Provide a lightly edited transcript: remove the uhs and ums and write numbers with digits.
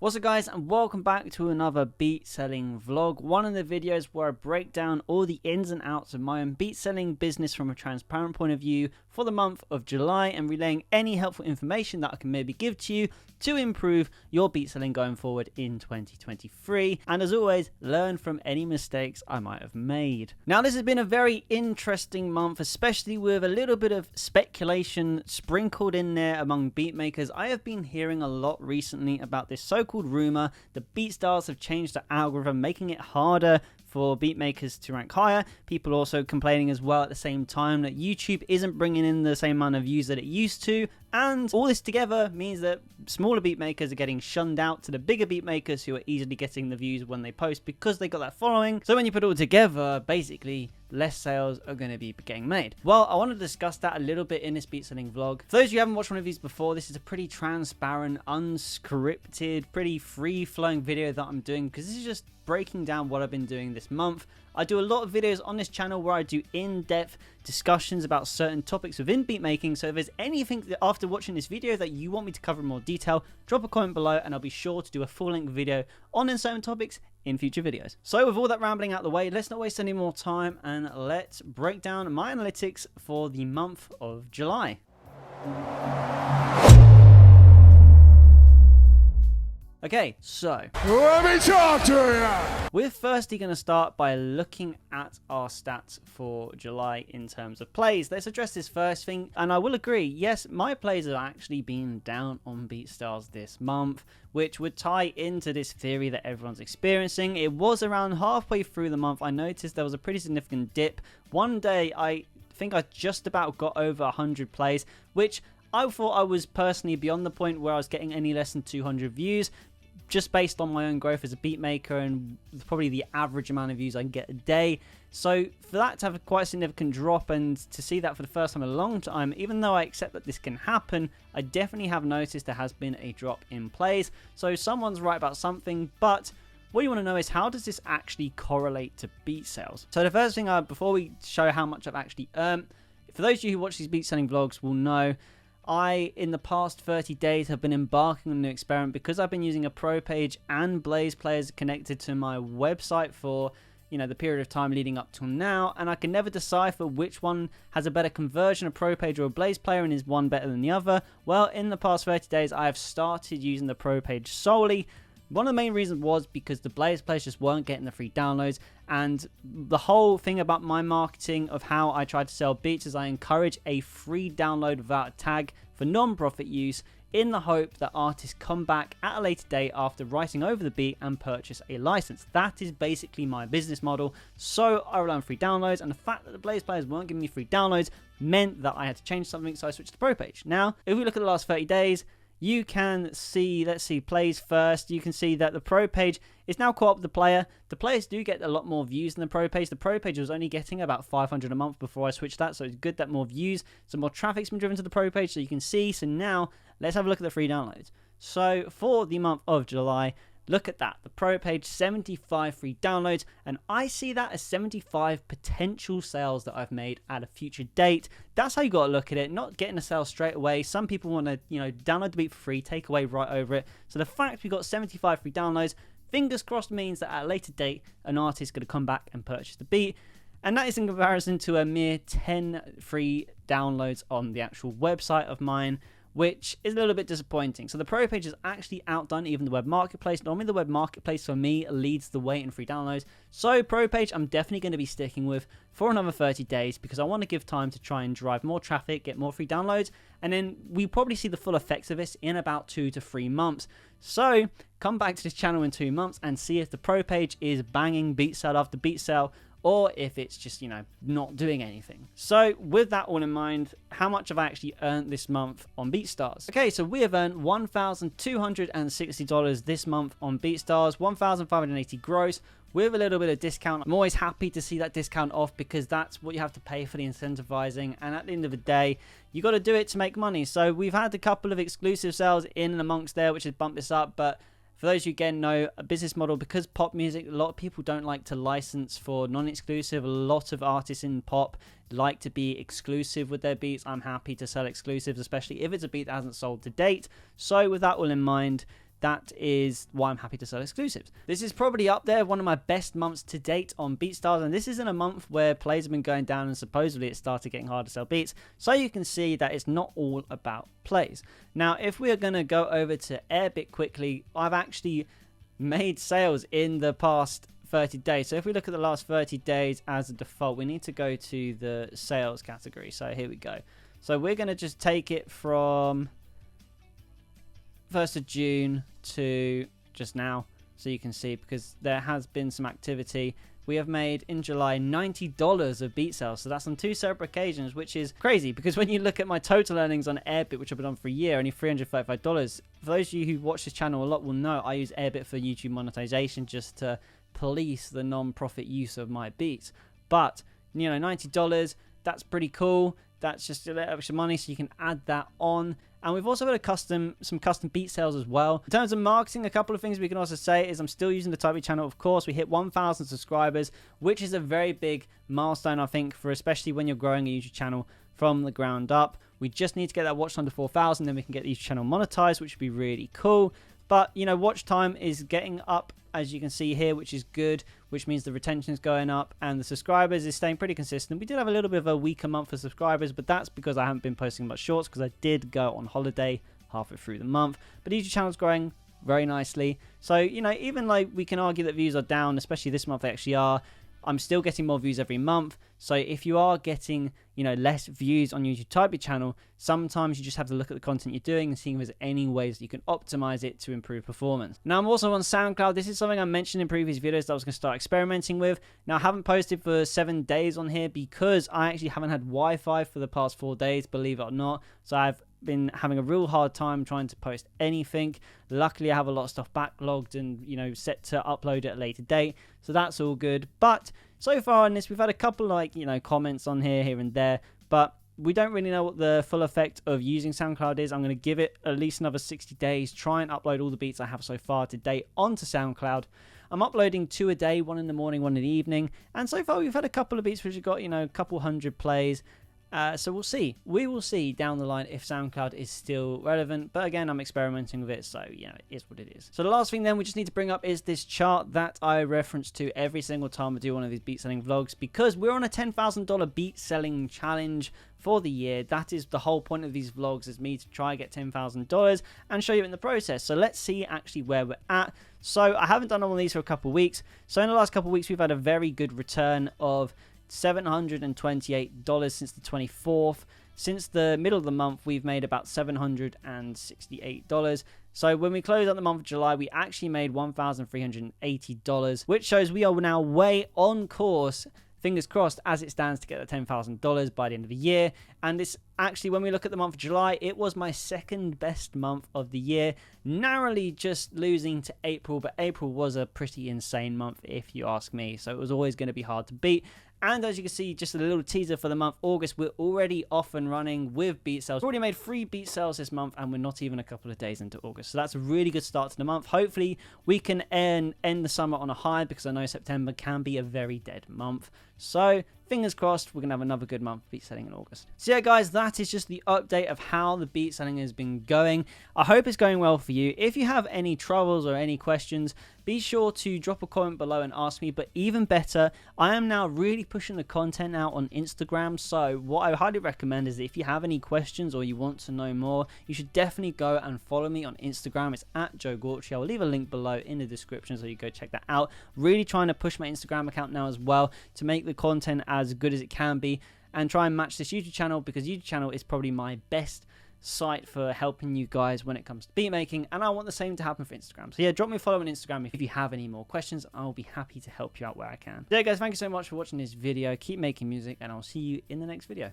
What's up guys, and welcome back to another beat selling vlog, one of the videos where I break down all the ins and outs of my own beat selling business from a transparent point of view for the month of July, and relaying any helpful information that I can maybe give to you to improve your beat selling going forward in 2023, and as always, learn from any mistakes I might have made. Now, this has been a very interesting month, especially with a little bit of speculation sprinkled in there among beat makers. I have been hearing a lot recently about this so-called rumor that Beatstars have changed the algorithm, making it harder for beat makers to rank higher. People also complaining as well at the same time that YouTube isn't bringing in the same amount of views that it used to, and all this together means that smaller beat makers are getting shunned out to the bigger beat makers who are easily getting the views when they post because they got that following. So when you put it all together, basically less sales are going to be getting made. Well, I want to discuss that a little bit in this beat selling vlog. For those of you who haven't watched one of these before, this is a pretty transparent, unscripted, pretty free-flowing video that I'm doing because this is just breaking down what I've been doing this month. I do a lot of videos on this channel where I do in-depth discussions about certain topics within beat making, so if there's anything that after watching this video that you want me to cover in more detail, drop a comment below and I'll be sure to do a full-length video on certain topics in future videos. So with all that rambling out the way, let's not waste any more time and let's break down my analytics for the month of July. Okay, so let me talk to you. We're firstly going to start by looking at our stats for July in terms of plays. Let's address this first thing, and I will agree, yes, my plays have actually been down on Beatstars this month, which would tie into this theory that everyone's experiencing. It was around halfway through the month, I noticed there was a pretty significant dip. One day, I think I just about got over 100 plays, which I thought I was personally beyond the point where I was getting any less than 200 views, just based on my own growth as a beat maker and probably the average amount of views I can get a day. So for that to have a quite significant drop and to see that for the first time in a long time, even though I accept that this can happen, I definitely have noticed there has been a drop in plays. So someone's right about something, but what you want to know is how does this actually correlate to beat sales? So the first thing, before we show how much I've actually earned, for those of you who watch these beat selling vlogs will know, I, in the past 30 days, have been embarking on an experiment because I've been using a Pro page and Blaze players connected to my website for, the period of time leading up till now, and I can never decipher which one has a better conversion, a Pro page or a Blaze player, and is one better than the other. Well, in the past 30 days, I have started using the Pro page solely. One of the main reasons was because the Blaze players just weren't getting the free downloads, and the whole thing about my marketing of how I try to sell beats is I encourage a free download without a tag for non-profit use in the hope that artists come back at a later date after writing over the beat and purchase a license. That is basically my business model, so I rely on free downloads, and the fact that the Blaze players weren't giving me free downloads meant that I had to change something, so I switched to the Pro page. Now, if we look at the last 30 days, you can see, let's see, plays first. You can see that the Pro page is now caught up with the player. The players do get a lot more views than the Pro page. The Pro page was only getting about 500 a month before I switched that, so it's good that more views, some more traffic's been driven to the Pro page, so you can see. So now, let's have a look at the free downloads. So for the month of July, look at that. The Pro page, 75 free downloads, and I see that as 75 potential sales that I've made at a future date. That's how you got to look at it, not getting a sale straight away. Some people want to, download the beat for free, take away right over it. So the fact we got 75 free downloads, fingers crossed, means that at a later date, an artist is going to come back and purchase the beat. And that is in comparison to a mere 10 free downloads on the actual website of mine, which is a little bit disappointing. So the Pro page has actually outdone even the web marketplace. Normally the web marketplace for me leads the way in free downloads. So Pro page I'm definitely going to be sticking with for another 30 days because I want to give time to try and drive more traffic, get more free downloads, and then we probably see the full effects of this in about 2 to 3 months. So come back to this channel in 2 months and see if the Pro page is banging beat sale after beat sale, or if it's just, not doing anything. So with that all in mind, how much have I actually earned this month on Beatstars? Okay, so we have earned $1,260 this month on Beatstars, $1,580 gross, with a little bit of discount. I'm always happy to see that discount off because that's what you have to pay for the incentivizing, and at the end of the day, you got to do it to make money. So we've had a couple of exclusive sales in and amongst there, which has bumped this up, but for those who again know a business model, because pop music, a lot of people don't like to license for non-exclusive. A lot of artists in pop like to be exclusive with their beats. I'm happy to sell exclusives, especially if it's a beat that hasn't sold to date. So with that all in mind, that is why I'm happy to sell exclusives. This is probably up there, one of my best months to date on Beatstars, and this isn't a month where plays have been going down and supposedly it started getting hard to sell beats, so you can see that it's not all about plays. Now, if we are going to go over to Airbit quickly, I've actually made sales in the past 30 days. So if we look at the last 30 days as a default, we need to go to the sales category. So here we go. So we're going to just take it from 1st of June to just now, so you can see, because there has been some activity. We have made in July $90 of beat sales, so that's on 2 separate occasions, which is crazy because when you look at my total earnings on Airbit, which I've been on for a year, only $335. For those of you who watch this channel a lot will know I use Airbit for YouTube monetization just to police the non-profit use of my beats. But you know, $90, that's pretty cool. That's just a little extra money, so you can add that on. And we've also got some custom beat sales as well. In terms of marketing, a couple of things we can also say is I'm still using the Type B channel, of course. We hit 1,000 subscribers, which is a very big milestone, I think, for especially when you're growing a YouTube channel from the ground up. We just need to get that watch time to 4,000, then we can get the YouTube channel monetized, which would be really cool. But, you know, watch time is getting up, as you can see here, which is good, which means the retention is going up and the subscribers is staying pretty consistent. We did have a little bit of a weaker month for subscribers, but that's because I haven't been posting much shorts because I did go on holiday halfway through the month. But the YouTube channel is growing very nicely. So, you know, even like we can argue that views are down, especially this month they actually are, I'm still getting more views every month. So if you are getting, you know, less views on YouTube Type B channel, sometimes you just have to look at the content you're doing and see if there's any ways that you can optimize it to improve performance. Now, I'm also on SoundCloud. This is something I mentioned in previous videos that I was going to start experimenting with. Now, I haven't posted for 7 days on here because I actually haven't had Wi-Fi for the past 4 days, believe it or not. So I've been having a real hard time trying to post anything. Luckily, I have a lot of stuff backlogged and, you know, set to upload at a later date, so that's all good. But so far in this, we've had a couple, like, you know, comments on here and there, but we don't really know what the full effect of using SoundCloud is. I'm going to give it at least another 60 days, try and upload all the beats I have so far to date onto SoundCloud. I'm uploading 2 a day, 1 in the morning, 1 in the evening, and so far we've had a couple of beats which have got, you know, a couple hundred plays. So we'll see. We will see down the line if SoundCloud is still relevant. But again, I'm experimenting with it, so, you know, it is what it is. So the last thing then we just need to bring up is this chart that I reference to every single time I do one of these beat selling vlogs, because we're on a $10,000 beat selling challenge for the year. That is the whole point of these vlogs, is me to try and get $10,000 and show you in the process. So let's see actually where we're at. So I haven't done all of these for a couple of weeks. So in the last couple of weeks, we've had a very good return of $728 since the 24th. Since the middle of the month, we've made about $768. So when we close out the month of July, we actually made $1,380, which shows we are now way on course, fingers crossed, as it stands, to get the $10,000 by the end of the year. And it's actually, when we look at the month of July, it was my second best month of the year, narrowly just losing to April, but April was a pretty insane month if you ask me, so it was always going to be hard to beat. And as you can see, just a little teaser for the month August, we're already off and running with beat sales. We've already made 3 beat sales this month, and we're not even a couple of days into August. So that's a really good start to the month. Hopefully, we can end the summer on a high, because I know September can be a very dead month. So fingers crossed, we're going to have another good month beat selling in August. So yeah, guys, that is just the update of how the beat selling has been going. I hope it's going well for you. If you have any troubles or any questions, be sure to drop a comment below and ask me. But even better, I am now really pushing the content out on Instagram. So what I highly recommend is that if you have any questions or you want to know more, you should definitely go and follow me on Instagram. It's at Joe Gorchi. I'll leave a link below in the description, so you go check that out. Really trying to push my Instagram account now as well to make the content as good as it can be, and try and match this YouTube channel, because YouTube channel is probably my best site for helping you guys when it comes to beat making, and I want the same to happen for Instagram. So yeah, drop me a follow on Instagram if you have any more questions. I'll be happy to help you out where I can. So yeah, guys, thank you so much for watching this video. Keep making music, and I'll see you in the next video.